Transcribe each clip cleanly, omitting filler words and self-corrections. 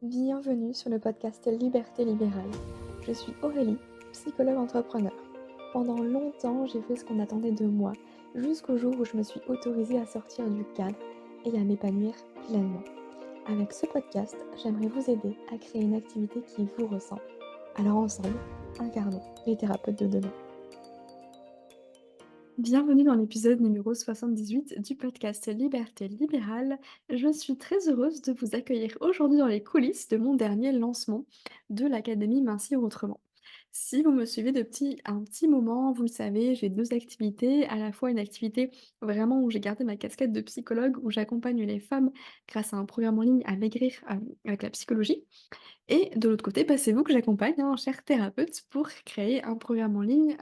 Bienvenue sur le podcast Liberté libérale. Je suis Aurélie, psychologue entrepreneur. Pendant longtemps, j'ai fait ce qu'on attendait de moi, jusqu'au jour où je me suis autorisée à sortir du cadre et à m'épanouir pleinement. Avec ce podcast, j'aimerais vous aider à créer une activité qui vous ressemble. Alors ensemble, incarnons les thérapeutes de demain. Bienvenue dans l'épisode numéro 78 du podcast Liberté libérale. Je suis très heureuse de vous accueillir aujourd'hui dans les coulisses de mon dernier lancement de l'Académie Mincir Autrement. Si vous me suivez depuis un petit moment, vous le savez, j'ai deux activités, à la fois une activité vraiment où j'ai gardé ma casquette de psychologue, où j'accompagne les femmes grâce à un programme en ligne à maigrir avec la psychologie, et de l'autre côté, bah, c'est vous que j'accompagne, hein, chère thérapeute, pour créer un programme en ligne,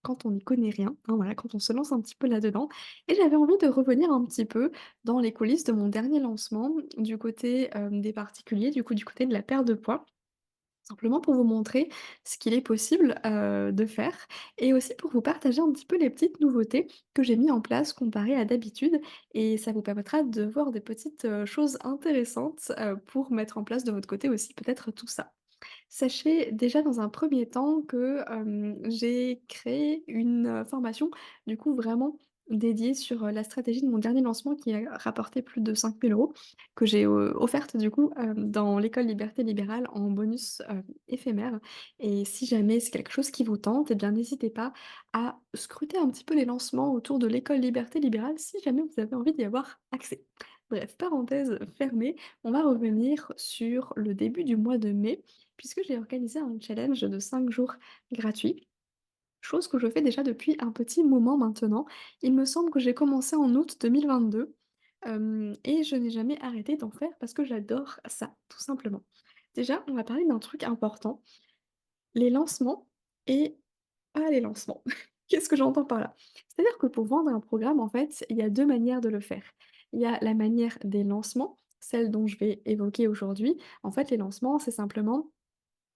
quand on n'y connaît rien, hein, voilà, quand on se lance un petit peu là-dedans. Et j'avais envie de revenir un petit peu dans les coulisses de mon dernier lancement, du côté, des particuliers, du coup, du côté de la perte de poids. Simplement pour vous montrer ce qu'il est possible, de faire et aussi pour vous partager un petit peu les petites nouveautés que j'ai mis en place comparé à d'habitude et ça vous permettra de voir des petites, choses intéressantes, pour mettre en place de votre côté aussi peut-être tout ça. Sachez déjà dans un premier temps que, j'ai créé une, formation du coup vraiment dédiée sur, la stratégie de mon dernier lancement qui a rapporté plus de 5 000 € que j'ai, offerte du coup, dans l'école Liberté Libérale en bonus, éphémère et si jamais c'est quelque chose qui vous tente et bien n'hésitez pas à scruter un petit peu les lancements autour de l'école Liberté Libérale si jamais vous avez envie d'y avoir accès. Bref, parenthèse fermée, on va revenir sur le début du mois de mai puisque j'ai organisé un challenge de 5 jours gratuits, chose que je fais déjà depuis un petit moment maintenant. Il me semble que j'ai commencé en août 2022, et je n'ai jamais arrêté d'en faire parce que j'adore ça, tout simplement. Déjà, on va parler d'un truc important, les lancements et pas les lancements. Qu'est-ce que j'entends par là? C'est-à-dire que pour vendre un programme, en fait, il y a 2 manières de le faire. Il y a la manière des lancements, celle dont je vais évoquer aujourd'hui. En fait, les lancements, c'est simplement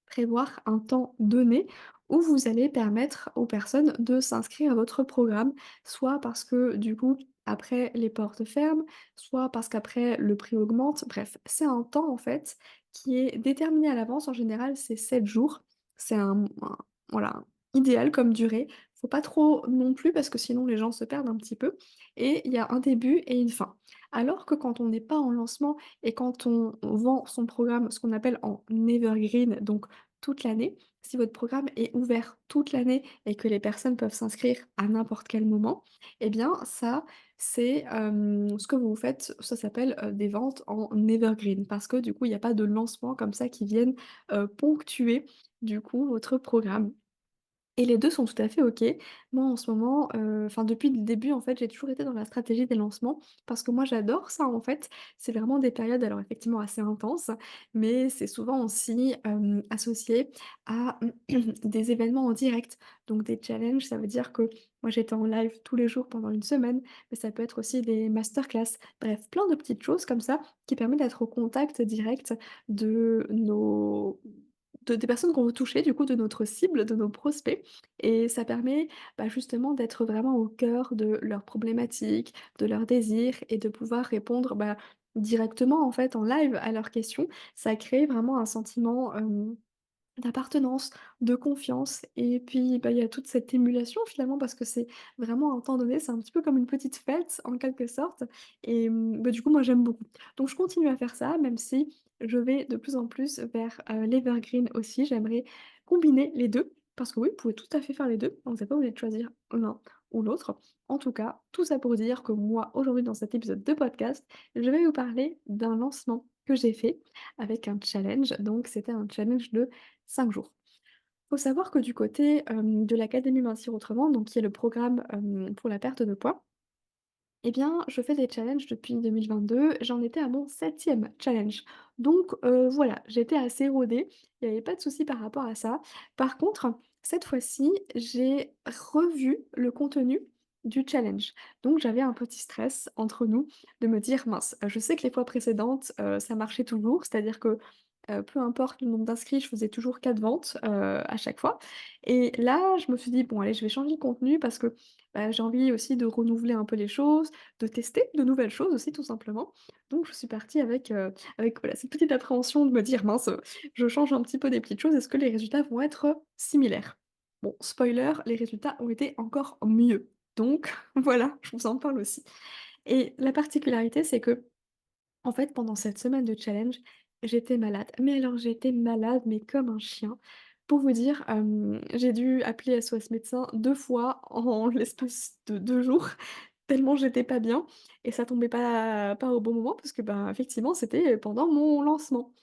prévoir un temps donné où vous allez permettre aux personnes de s'inscrire à votre programme, soit parce que du coup, après les portes ferment, soit parce qu'après le prix augmente. Bref, c'est un temps en fait qui est déterminé à l'avance. En général, c'est 7 jours. C'est voilà, idéal comme durée. Faut pas trop non plus parce que sinon les gens se perdent un petit peu et il y a un début et une fin. Alors que quand on n'est pas en lancement et quand on vend son programme, ce qu'on appelle en evergreen, donc toute l'année. Si votre programme est ouvert toute l'année et que les personnes peuvent s'inscrire à n'importe quel moment, eh bien ça, c'est, ce que vous faites, ça s'appelle, des ventes en evergreen parce que du coup, il y a pas de lancement comme ça qui viennent, ponctuer du coup votre programme. Et les 2 sont tout à fait OK. Moi, en ce moment, enfin depuis le début, en fait, j'ai toujours été dans la stratégie des lancements parce que moi, j'adore ça, en fait. C'est vraiment des périodes, alors effectivement assez intenses, mais c'est souvent aussi, associé à des événements en direct. Donc des challenges, ça veut dire que moi, j'étais en live tous les jours pendant une semaine, mais ça peut être aussi des masterclass. Bref, plein de petites choses comme ça qui permettent d'être au contact direct de nos des personnes qu'on veut toucher, du coup, de notre cible, de nos prospects et ça permet, bah, justement d'être vraiment au cœur de leurs problématiques, de leurs désirs et de pouvoir répondre, bah, directement, en fait, en live à leurs questions. Ça crée vraiment un sentiment, d'appartenance, de confiance et puis, bah, il y a toute cette émulation finalement parce que c'est vraiment un temps donné, c'est un petit peu comme une petite fête en quelque sorte et bah, du coup moi j'aime beaucoup. Donc je continue à faire ça même si je vais de plus en plus vers, l'evergreen aussi. J'aimerais combiner les 2 parce que oui, vous pouvez tout à fait faire les 2. Vous êtes pas obligé de choisir l'un ou l'autre. En tout cas, tout ça pour dire que moi aujourd'hui dans cet épisode de podcast, je vais vous parler d'un lancement que j'ai fait avec un challenge. Donc c'était un challenge de 5 jours. Faut savoir que du côté, de l'Académie Mincir Autrement, donc qui est le programme, pour la perte de poids, eh bien, je fais des challenges depuis 2022. J'en étais à mon 7e challenge. Donc, voilà, j'étais assez rodée. Il y avait pas de souci par rapport à ça. Par contre, cette fois-ci, j'ai revu le contenu du challenge. Donc j'avais un petit stress entre nous de me dire: «Mince, je sais que les fois précédentes, ça marchait toujours». C'est-à-dire que peu importe le nombre d'inscrits, je faisais toujours 4 ventes, à chaque fois et là, je me suis dit: «Bon allez, je vais changer de contenu parce que, bah, j'ai envie aussi de renouveler un peu les choses, de tester de nouvelles choses aussi tout simplement». Donc je suis partie avec voilà, cette petite appréhension de me dire: «Mince, je change un petit peu des petites choses, est-ce que les résultats vont être similaires?» Bon, spoiler, les résultats ont été encore mieux. Donc voilà, je vous en parle aussi et la particularité, c'est que en fait, pendant cette semaine de challenge, j'étais malade. Mais alors j'étais malade, mais comme un chien. Pour vous dire, j'ai dû appeler SOS médecin 2 fois en l'espace de 2 jours, tellement j'étais pas bien et ça tombait pas au bon moment parce que, ben, effectivement, c'était pendant mon lancement.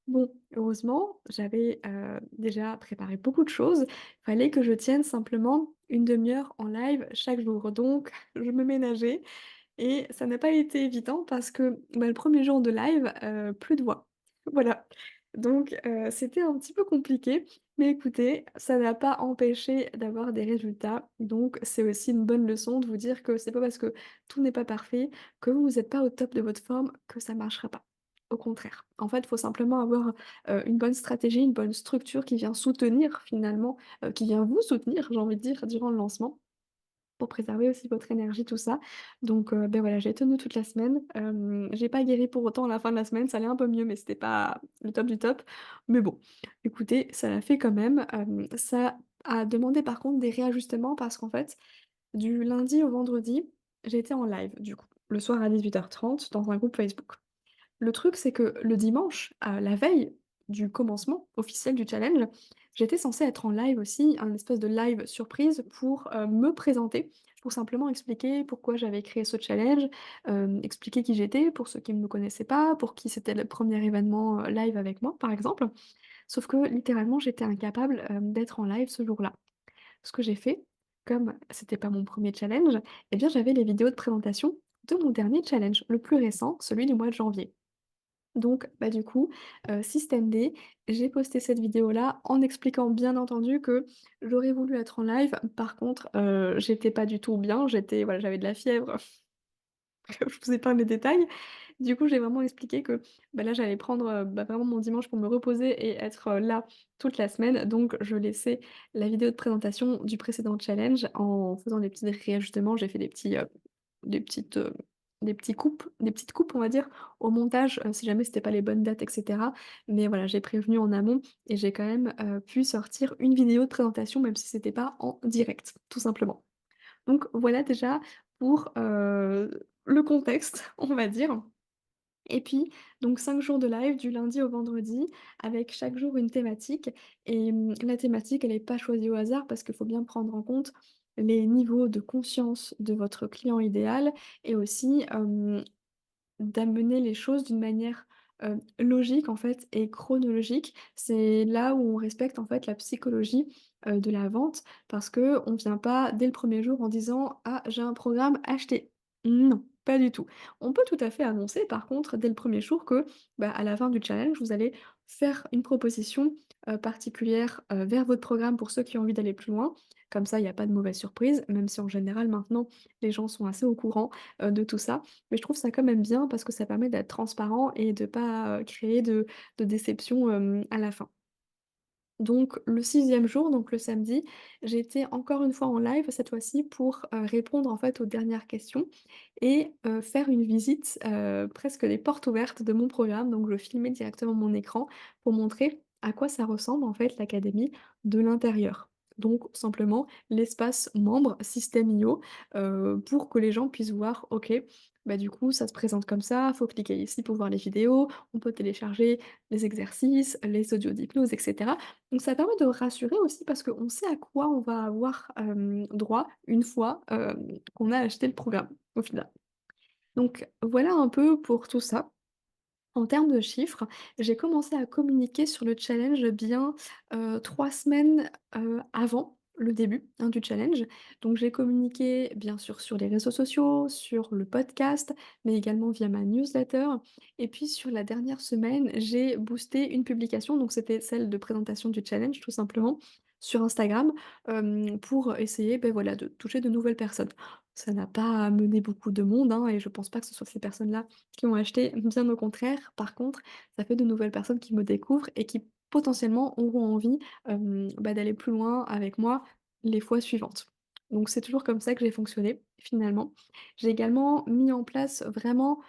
Bon, heureusement, j'avais, déjà préparé beaucoup de choses. Fallait que je tienne simplement une demi heure en live chaque jour. Donc je me ménageais et ça n'a pas été évident parce que, bah, le premier jour de live, plus de voix. Voilà. Donc c'était un petit peu compliqué, mais écoutez, ça n'a pas empêché d'avoir des résultats. Donc c'est aussi une bonne leçon de vous dire que c'est pas parce que tout n'est pas parfait, que vous êtes pas au top de votre forme, que ça marchera pas. Au contraire. En fait, il faut simplement avoir, une bonne stratégie, une bonne structure qui vient soutenir finalement, qui vient vous soutenir, j'ai envie de dire, durant le lancement pour préserver aussi votre énergie, tout ça. Donc beh, voilà, j'ai tenu toute la semaine. J'ai pas guéri pour autant à la fin de la semaine, ça allait un peu mieux, mais c'était pas le top du top. Mais bon, écoutez, ça l'a fait quand même. Ça a demandé par contre des réajustements parce qu'en fait, du lundi au vendredi, j'étais en live du coup, le soir à 18h30 dans un groupe Facebook. Le truc, c'est que le dimanche, la veille du commencement officiel du challenge, j'étais censée être en live aussi, un espèce de live surprise pour, me présenter, pour simplement expliquer pourquoi j'avais créé ce challenge, expliquer qui j'étais pour ceux qui ne me connaissaient pas, pour qui c'était le premier événement, live avec moi, par exemple. Sauf que littéralement, j'étais incapable, d'être en live ce jour-là. Ce que j'ai fait, comme c'était pas mon premier challenge, eh bien, j'avais les vidéos de présentation de mon dernier challenge, le plus récent, celui du mois de janvier. Donc, bah, du coup, système D, j'ai posté cette vidéo-là en expliquant bien entendu que j'aurais voulu être en live. Par contre, j'étais pas du tout bien, voilà, j'avais de la fièvre, je vous épargne les détails. Du coup, j'ai vraiment expliqué que, bah, là, j'allais prendre, bah, vraiment mon dimanche pour me reposer et être, là toute la semaine. Donc je laissais la vidéo de présentation du précédent challenge en faisant des petits réajustements. J'ai fait des petites, des petites coupes, on va dire, au montage, si jamais c'était pas les bonnes dates et cetera. Mais voilà, j'ai prévenu en amont et j'ai quand même, pu sortir une vidéo de présentation même si c'était pas en direct, tout simplement. Donc voilà déjà pour, le contexte, on va dire. Et puis, donc 5 jours de live du lundi au vendredi avec chaque jour une thématique et la thématique elle est pas choisie au hasard parce qu'il faut bien prendre en compte les niveaux de conscience de votre client idéal et aussi, d'amener les choses d'une manière, logique en fait et chronologique. C'est là où on respecte en fait la psychologie, de la vente parce qu'on vient pas dès le premier jour en disant: «Ah j'ai un programme, achetez». Non, pas du tout. On peut tout à fait annoncer par contre dès le premier jour que, bah, à la fin du challenge, vous allez faire une proposition, particulière, vers votre programme pour ceux qui ont envie d'aller plus loin. Comme ça, il y a pas de mauvaise surprise, même si en général maintenant les gens sont assez au courant, de tout ça. Mais je trouve ça quand même bien parce que ça permet d'être transparent et de pas, créer de déception, à la fin. Donc le sixième jour, donc le samedi, j'ai été encore une fois en live cette fois-ci pour, répondre en fait aux dernières questions et faire une visite, presque des portes ouvertes de mon programme. Donc je filmais directement mon écran pour montrer à quoi ça ressemble en fait l'académie de l'intérieur. Donc simplement l'espace membre système IO, pour que les gens puissent voir: «OK, bah, du coup ça se présente comme ça, faut cliquer ici pour voir les vidéos, on peut télécharger les exercices, les audios d'hypnose» et cetera. Donc ça permet de rassurer aussi parce qu'on sait à quoi on va avoir, droit une fois, qu'on a acheté le programme, au final. Donc voilà un peu pour tout ça. En termes de chiffres, j'ai commencé à communiquer sur le challenge bien, 3 semaines, avant le début, hein, du challenge. Donc j'ai communiqué bien sûr sur les réseaux sociaux, sur le podcast, mais également via ma newsletter et puis sur la dernière semaine, j'ai boosté une publication, donc c'était celle de présentation du challenge tout simplement, sur Instagram, pour essayer, beh, voilà, de toucher de nouvelles personnes. Ça n'a pas amené beaucoup de monde, hein, et je pense pas que ce soit ces personnes-là qui ont acheté, bien au contraire. Par contre, ça fait de nouvelles personnes qui me découvrent et qui potentiellement auront envie, d'aller plus loin avec moi les fois suivantes. Donc c'est toujours comme ça que j'ai fonctionné, finalement. J'ai également mis en place vraiment,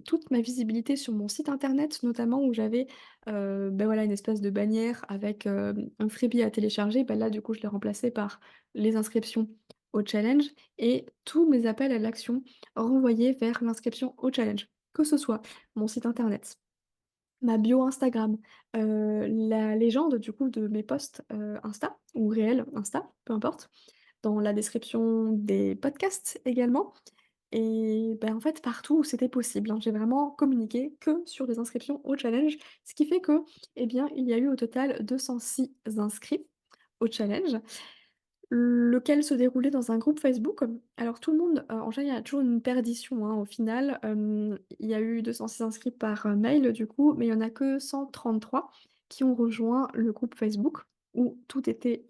toute ma visibilité sur mon site internet, notamment où j'avais, voilà, une espèce de bannière avec, un freebie à télécharger. Bah, là, du coup, je l'ai remplacé par les inscriptions au challenge et tous mes appels à l'action renvoyés vers l'inscription au challenge. Que ce soit mon site internet, ma bio Instagram, la légende du coup de mes posts, Insta ou réels Insta, peu importe, dans la description des podcasts également et en fait partout où c'était possible, hein. J'ai vraiment communiqué que sur les inscriptions au challenge, ce qui fait que, il y a eu au total 206 inscrits au challenge. Lequel se déroulait dans un groupe Facebook. Alors tout le monde, en général, il y a toujours une perdition, hein, au final, il y a eu 206 inscrits par, mail du coup, mais il y en a que 133 qui ont rejoint le groupe Facebook où tout était,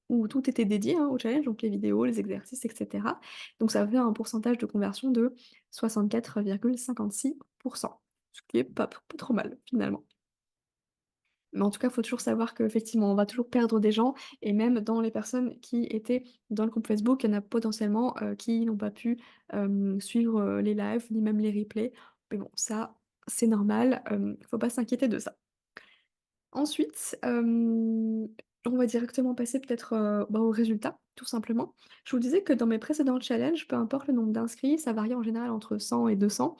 où tout était dédié, hein, au challenge, donc les vidéos, les exercices et cetera. Donc ça fait un pourcentage de conversion de 64,56, ce qui est pas trop mal finalement. Mais en tout cas, il faut toujours savoir qu'effectivement, on va toujours perdre des gens et même dans les personnes qui étaient dans le groupe Facebook, il y en a potentiellement, qui n'ont pas pu, suivre, les lives ni même les replays. Mais bon, ça, c'est normal, faut pas s'inquiéter de ça. Ensuite, on va directement passer peut-être, aux résultats, tout simplement. Je vous disais que dans mes précédents challenges, peu importe le nombre d'inscrits, ça variait en général entre 100 et 200,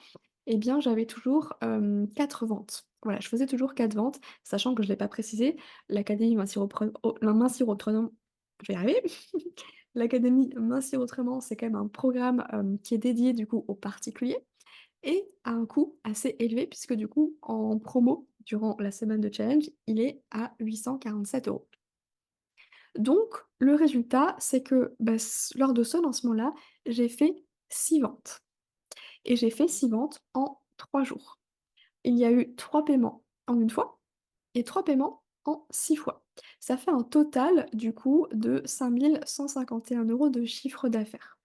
eh bien j'avais toujours, 4 ventes. Voilà, je faisais toujours 4 ventes, sachant que je ne l'ai pas précisé, l'académie Mincir Autrement, je vais y arriver. L'académie Mincir Autrement, c'est quand même un programme, qui est dédié du coup aux particuliers et à un coût assez élevé puisque du coup, en promo, durant la semaine de challenge, il est à 847 €. Donc le résultat, c'est que, lors de ce lancement-là, j'ai fait 6 ventes et j'ai fait 6 ventes en 3 jours. Il y a eu 3 paiements en une fois et 3 paiements en 6 fois. Ça fait un total du coup de 5 151 € de chiffre d'affaires.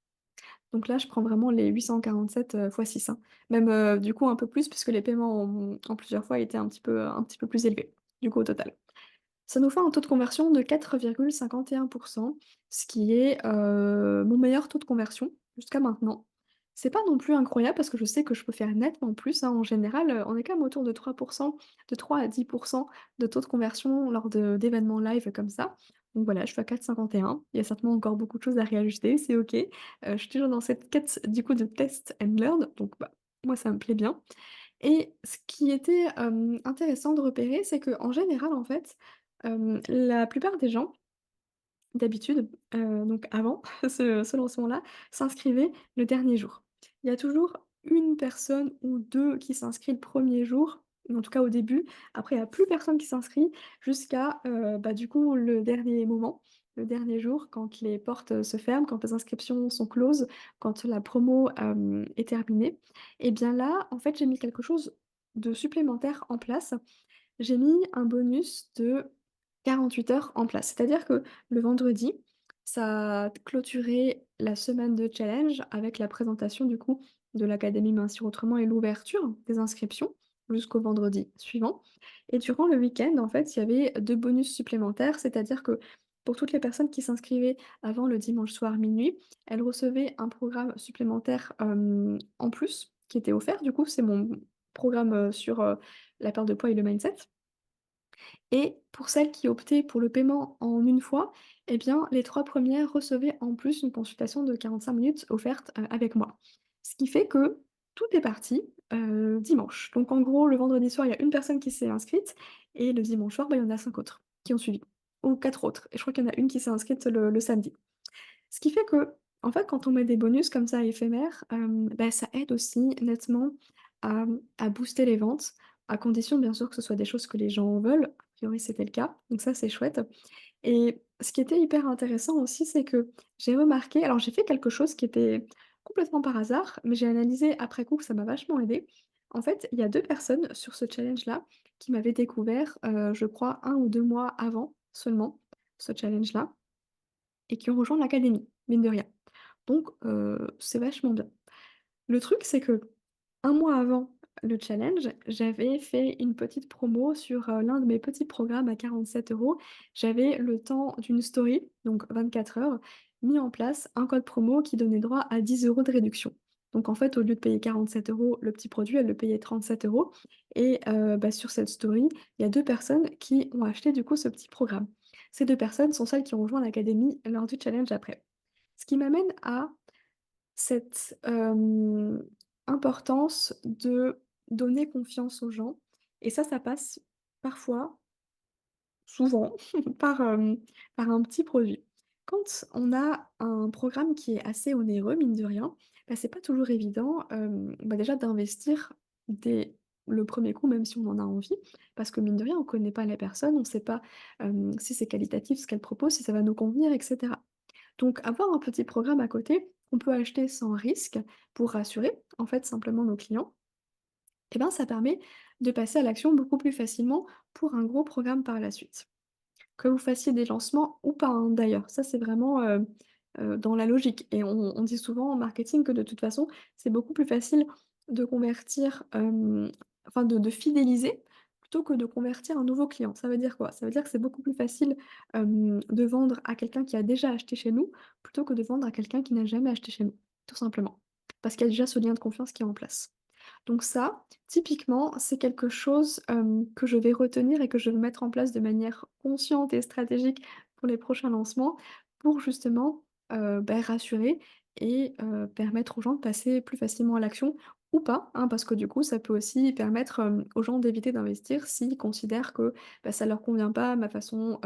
Donc là, je prends vraiment les 847, fois 6, hein. Même, du coup un peu plus puisque les paiements en plusieurs fois étaient un petit peu plus élevés, du coup au total. Ça nous fait un taux de conversion de 4,51, ce qui est, mon meilleur taux de conversion jusqu'à maintenant. C'est pas non plus incroyable parce que je sais que je peux faire nettement plus, hein. En général, on est quand même autour de 3%, de 3 à 10 de taux de conversion lors d'événements live comme ça. Donc voilà, je suis à 4,51. Il y a certainement encore beaucoup de choses à réajuster, c'est OK. Je suis toujours dans cette quête du coup de test and learn, donc moi ça me plaît bien. Et ce qui était, intéressant de repérer, c'est qu'en général, en fait, la plupart des gens, d'habitude, donc avant ce lancement-là, s'inscrivaient le dernier jour. Il y a toujours une personne ou 2 qui s'inscrit le premier jour, en tout cas au début. Après, il y a plus personne qui s'inscrit jusqu'à, du coup, le dernier moment, le dernier jour, quand les portes, se ferment, quand les inscriptions sont closes, quand la promo, est terminée. Et bien là, en fait, j'ai mis quelque chose de supplémentaire en place. J'ai mis un bonus de 48 heures en place. C'est-à-dire que le vendredi, ça clôturait la semaine de challenge avec la présentation du coup de l'académie Mincir Autrement et l'ouverture des inscriptions jusqu'au vendredi suivant. Et durant le week-end, en fait, il y avait 2 bonus supplémentaires, c'est-à-dire que pour toutes les personnes qui s'inscrivaient avant le dimanche soir minuit, elles recevaient un programme supplémentaire, en plus qui était offert. Du coup, c'est mon programme, sur, la perte de poids et le mindset. Et pour celles qui optaient pour le paiement en une fois, eh bien, les 3 premières recevaient en plus une consultation de 45 minutes offerte, avec moi. Ce qui fait que tout est parti, dimanche. Donc en gros, le vendredi soir, il y a une personne qui s'est inscrite et le dimanche soir, il y en a 5 autres qui ont suivi ou 4 autres et je crois qu'il y en a une qui s'est inscrite le samedi. Ce qui fait que, en fait, quand on met des bonus comme ça éphémères, ça aide aussi nettement à booster les ventes, à condition bien sûr que ce soit des choses que les gens veulent. A priori, c'était le cas, donc ça, c'est chouette. Et ce qui était hyper intéressant aussi, c'est que j'ai remarqué alors j'ai fait quelque chose qui était complètement par hasard, mais j'ai analysé après coup que ça m'a vachement aidé. En fait, il y a 2 personnes sur ce challenge-là qui m'avaient découvert, je crois 1 ou 2 mois avant seulement, ce challenge-là et qui ont rejoint l'académie, mine de rien. Donc c'est vachement bien. Le truc, c'est que un mois avant le challenge, j'avais fait une petite promo sur, l'un de mes petits programmes à 47 €. J'avais, le temps d'une story, donc 24 heures, mis en place un code promo qui donnait droit à 10 € de réduction. Donc en fait, au lieu de payer 47 € le petit produit, elle le payait 37 € et bah, sur cette story, il y a 2 personnes qui ont acheté du coup ce petit programme. Ces 2 personnes sont celles qui ont rejoint l'académie lors du challenge après. Ce qui m'amène à cette, importance de donner confiance aux gens et ça passe parfois, souvent, par, par un petit produit. Quand on a un programme qui est assez onéreux, mine de rien, bah, c'est pas toujours évident, bah, déjà d'investir dès le premier coup, même si on en a envie, parce que mine de rien, on connaît pas la personne, on sait pas, si c'est qualitatif ce qu'elle propose, si ça va nous convenir et cetera. Donc avoir un petit programme à côté, qu'on peut acheter sans risque pour rassurer, en fait, simplement nos clients, et ben, ça permet de passer à l'action beaucoup plus facilement pour un gros programme par la suite. Que vous fassiez des lancements ou pas, hein, d'ailleurs, ça c'est vraiment, dans la logique et on dit souvent en marketing que de toute façon, c'est beaucoup plus facile de convertir, enfin de fidéliser plutôt que de convertir un nouveau client. Ça veut dire quoi? Ça veut dire que c'est beaucoup plus facile, de vendre à quelqu'un qui a déjà acheté chez nous, plutôt que de vendre à quelqu'un qui n'a jamais acheté chez nous, tout simplement. Parce qu'il y a déjà ce lien de confiance qui est en place. Donc ça, typiquement, c'est quelque chose, que je vais retenir et que je vais mettre en place de manière consciente et stratégique pour les prochains lancements, pour justement, bah, rassurer et permettre aux gens de passer plus facilement à l'action ou pas, hein, parce que du coup, ça peut aussi permettre, aux gens d'éviter d'investir s'ils considèrent que, bah, ça leur convient pas, ma façon,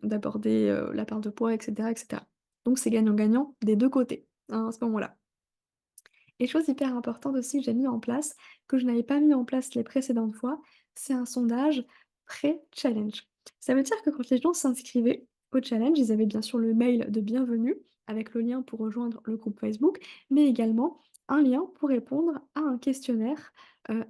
d'aborder, la perte de poids et cetera et cetera. Donc c'est gagnant-gagnant des 2 côtés, hein, à ce moment-là. Et chose hyper importante aussi que j'ai mis en place, que je n'avais pas mis en place les précédentes fois, c'est un sondage pré-challenge. Ça veut dire que quand les gens s'inscrivaient au challenge, ils avaient bien sûr le mail de bienvenue avec le lien pour rejoindre le groupe Facebook, mais également un lien pour répondre à un questionnaire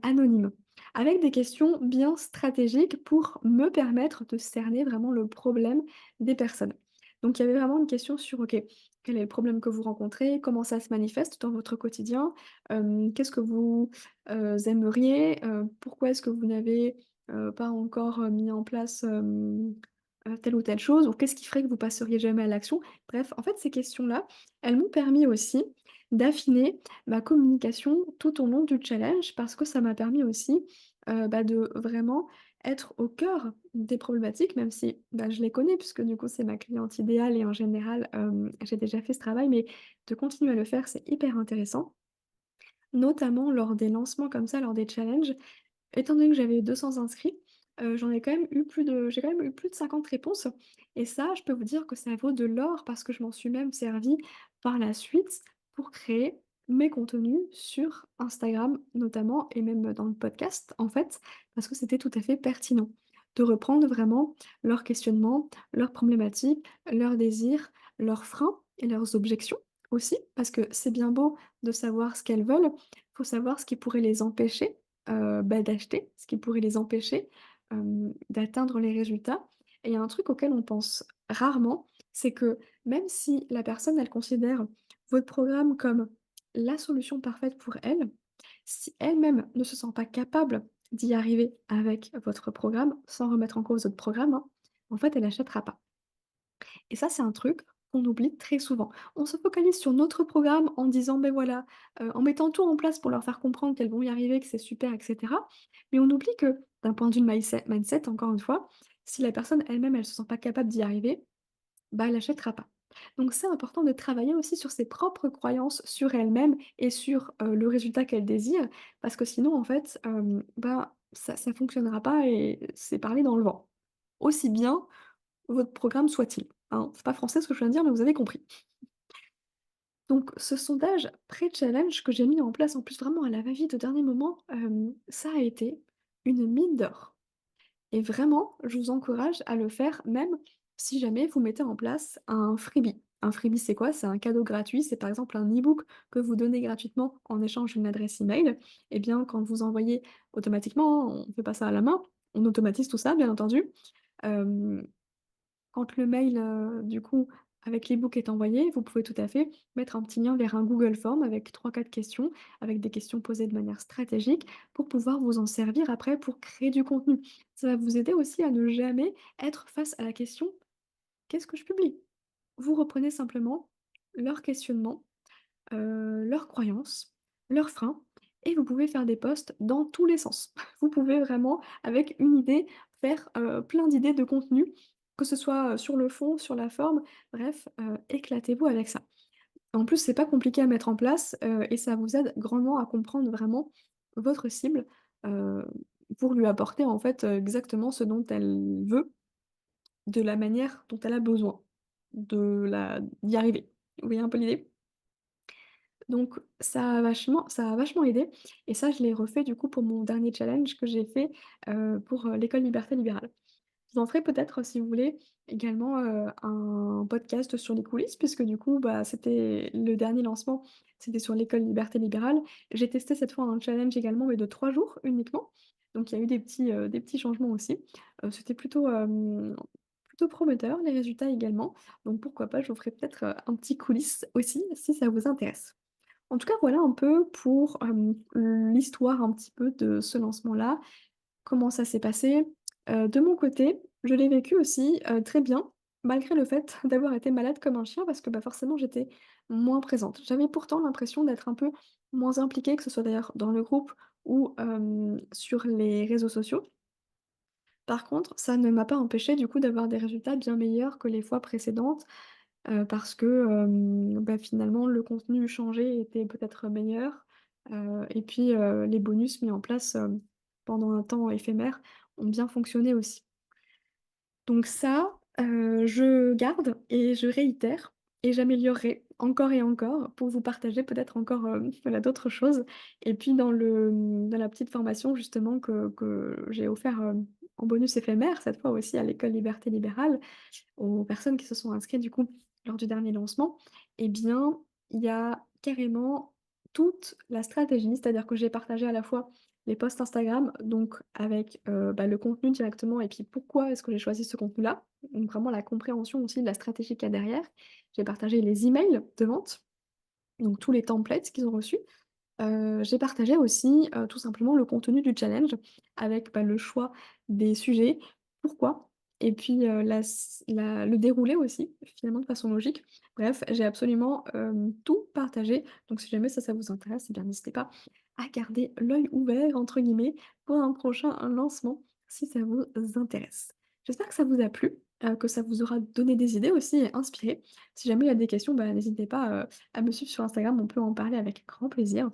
anonyme, avec des questions bien stratégiques pour me permettre de cerner vraiment le problème des personnes. Donc il y avait vraiment une question sur, OK, quel est le problème que vous rencontrez? Comment ça se manifeste dans votre quotidien? Qu'est-ce que vous, aimeriez? Pourquoi est-ce que vous n'avez, pas encore, mis en place, telle ou telle chose? Ou qu'est-ce qui ferait que vous passeriez jamais à l'action? Bref, en fait, ces questions-là, elles m'ont permis aussi d'affiner ma communication tout au long du challenge parce que ça m'a permis aussi, bah, de vraiment être au cœur des problématiques, même si, bah, je les connais puisque du coup c'est ma cliente idéale et en général, j'ai déjà fait ce travail, mais de continuer à le faire, c'est hyper intéressant, notamment lors des lancements comme ça, lors des challenges. Étant donné que j'avais 200 inscrits, j'en ai quand même eu plus de j'ai quand même eu plus de 50 réponses et ça, je peux vous dire que ça vaut de l'or parce que je m'en suis même servie par la suite pour créer mes contenus sur Instagram notamment et même dans le podcast, en fait, parce que c'était tout à fait pertinent de reprendre vraiment leurs questionnements, leurs problématiques, leurs désirs, leurs freins et leurs objections aussi, parce que c'est bien beau de savoir ce qu'elles veulent, il faut savoir ce qui pourrait les empêcher bah, d'acheter, ce qui pourrait les empêcher, d'atteindre les résultats et il y a un truc auquel on pense rarement, c'est que même si la personne, elle considère votre programme comme la solution parfaite pour elle, si elle-même ne se sent pas capable d'y arriver avec votre programme, sans remettre en cause votre programme, hein, en fait, elle achètera pas. Et ça, c'est un truc qu'on oublie très souvent. On se focalise sur notre programme en disant: ben voilà», en mettant tout en place pour leur faire comprendre qu'elles vont y arriver, que c'est super et cetera. Mais on oublie que, d'un point de vue mindset, encore une fois, si la personne elle-même, elle se sent pas capable d'y arriver, bah, elle achètera pas. Donc c'est important de travailler aussi sur ses propres croyances sur elle-même et sur, le résultat qu'elle désire, parce que sinon en fait, bah, ça fonctionnera pas et c'est parler dans le vent. Aussi bien votre programme soit-il, hein. C'est pas français ce que je viens de dire, mais vous avez compris. Donc ce sondage pré-challenge que j'ai mis en place, en plus vraiment à la va-vite au dernier moment, ça a été une mine d'or et vraiment, je vous encourage à le faire même si jamais vous mettez en place un freebie. Un freebie, c'est quoi? C'est un cadeau gratuit, c'est par exemple un e-book que vous donnez gratuitement en échange d'une adresse email. Et bien, quand vous envoyez automatiquement, hein, on ne fait pas ça à la main, on automatise tout ça, bien entendu. Hem Quand le mail, du coup, avec l'e-book est envoyé, vous pouvez tout à fait mettre un petit lien vers un Google Form avec trois quatre questions, avec des questions posées de manière stratégique pour pouvoir vous en servir après pour créer du contenu. Ça va vous aider aussi à ne jamais être face à la question: «Qu'est-ce que je publie?» Vous reprenez simplement leurs questionnements, leurs croyances, leurs freins et vous pouvez faire des posts dans tous les sens. Vous pouvez vraiment, avec une idée, faire, plein d'idées de contenu, que ce soit, sur le fond, sur la forme, bref, éclatez-vous avec ça. En plus, c'est pas compliqué à mettre en place, et ça vous aide grandement à comprendre vraiment votre cible, heu, pour lui apporter, en fait, exactement ce dont elle veut, de la manière dont elle a besoin d'y arriver. Vous voyez un peu l'idée? Donc ça a vachement aidé et ça, je l'ai refait du coup pour mon dernier challenge que j'ai fait, pour, l'école Liberté Libérale. Je vous en ferai peut-être, si vous voulez, également, un podcast sur les coulisses puisque du coup, bah, c'était le dernier lancement, c'était sur l'école Liberté Libérale. J'ai testé cette fois un challenge également, mais de 3 jours uniquement. Donc il y a eu des petits changements aussi. C'était plutôt prometteur, les résultats également. Donc pourquoi pas, je vous ferai peut-être, un petit coulisses aussi, si ça vous intéresse. En tout cas, voilà un peu pour, l'histoire un petit peu de ce lancement-là, comment ça s'est passé. De mon côté, je l'ai vécu aussi, très bien, malgré le fait d'avoir été malade comme un chien parce que, bah, forcément j'étais moins présente. J'avais pourtant l'impression d'être un peu moins impliquée, que ce soit d'ailleurs dans le groupe ou, sur les réseaux sociaux. Par contre, ça ne m'a pas empêché du coup d'avoir des résultats bien meilleurs que les fois précédentes. Parce que, bah, finalement le contenu changé était peut-être meilleur, et puis, les bonus mis en place, pendant un temps éphémère ont bien fonctionné aussi. Donc ça, je garde et je réitère et j'améliorerai encore et encore pour vous partager peut-être encore, voilà d'autres choses et puis dans la petite formation justement que j'ai offert, en bonus éphémère cette fois aussi à l'école Liberté Libérale, aux personnes qui se sont inscrites du coup lors du dernier lancement, eh bien, il y a carrément toute la stratégie. C'est-à-dire que j'ai partagé à la fois les posts Instagram, donc avec, bah, le contenu directement et puis pourquoi est-ce que j'ai choisi ce contenu-là. Donc vraiment la compréhension aussi de la stratégie qu'il y a derrière. J'ai partagé les emails de vente, donc tous les templates qu'ils ont reçus. J'ai partagé aussi, tout simplement le contenu du challenge avec, bah, le choix des sujets, pourquoi et puis, le déroulé aussi, finalement de façon logique. Bref, j'ai absolument, tout partagé, donc si jamais ça vous intéresse, eh bien n'hésitez pas à garder «l'œil ouvert» entre guillemets pour un prochain lancement, si ça vous intéresse. J'espère que ça vous a plu, que ça vous aura donné des idées aussi et inspiré. Si jamais il y a des questions, bah, n'hésitez pas, à me suivre sur Instagram, on peut en parler avec grand plaisir.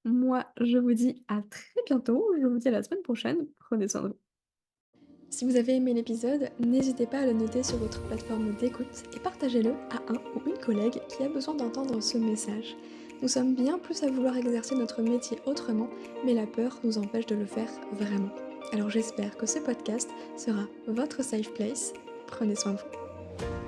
Moi, je vous dis à très bientôt, je vous dis à la semaine prochaine, prenez soin de vous. Si vous avez aimé l'épisode, n'hésitez pas à le noter sur votre plateforme d'écoute et partagez-le à un ou une collègue qui a besoin d'entendre ce message. Nous sommes bien plus à vouloir exercer notre métier autrement, mais la peur nous empêche de le faire vraiment. Alors j'espère que ce podcast sera votre safe place. Prenez soin de vous.